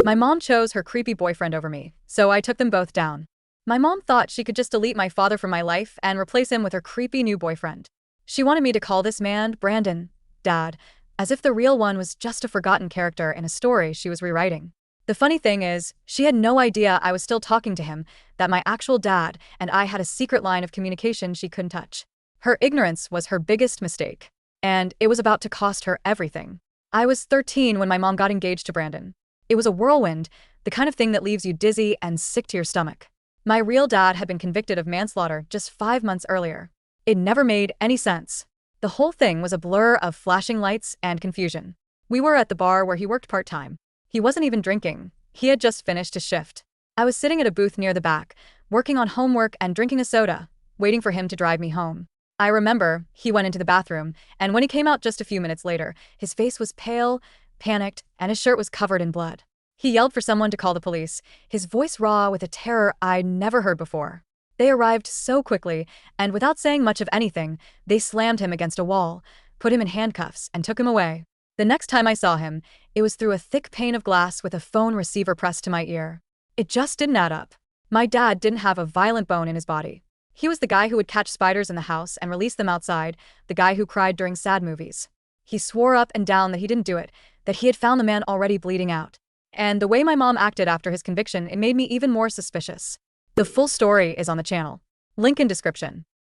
My mom chose her creepy boyfriend over me, so I took them both down. My mom thought she could just delete my father from my life and replace him with her creepy new boyfriend. She wanted me to call this man Brandon, Dad, as if the real one was just a forgotten character in a story she was rewriting. The funny thing is, she had no idea I was still talking to him, that my actual dad and I had a secret line of communication she couldn't touch. Her ignorance was her biggest mistake, and it was about to cost her everything. I was 13 when my mom got engaged to Brandon. It was a whirlwind, the kind of thing that leaves you dizzy and sick to your stomach. My real dad had been convicted of manslaughter just 5 months earlier. It never made any sense. The whole thing was a blur of flashing lights and confusion. We were at the bar where he worked part-time. He wasn't even drinking. He had just finished his shift. I was sitting at a booth near the back, working on homework and drinking a soda, waiting for him to drive me home. I remember he went into the bathroom, and when he came out just a few minutes later, his face was pale, panicked, and his shirt was covered in blood. He yelled for someone to call the police, his voice raw with a terror I'd never heard before. They arrived so quickly, and without saying much of anything, they slammed him against a wall, put him in handcuffs, and took him away. The next time I saw him, it was through a thick pane of glass with a phone receiver pressed to my ear. It just didn't add up. My dad didn't have a violent bone in his body. He was the guy who would catch spiders in the house and release them outside, the guy who cried during sad movies. He swore up and down that he didn't do it, that he had found the man already bleeding out. And the way my mom acted after his conviction, it made me even more suspicious. The full story is on the channel. Link in description.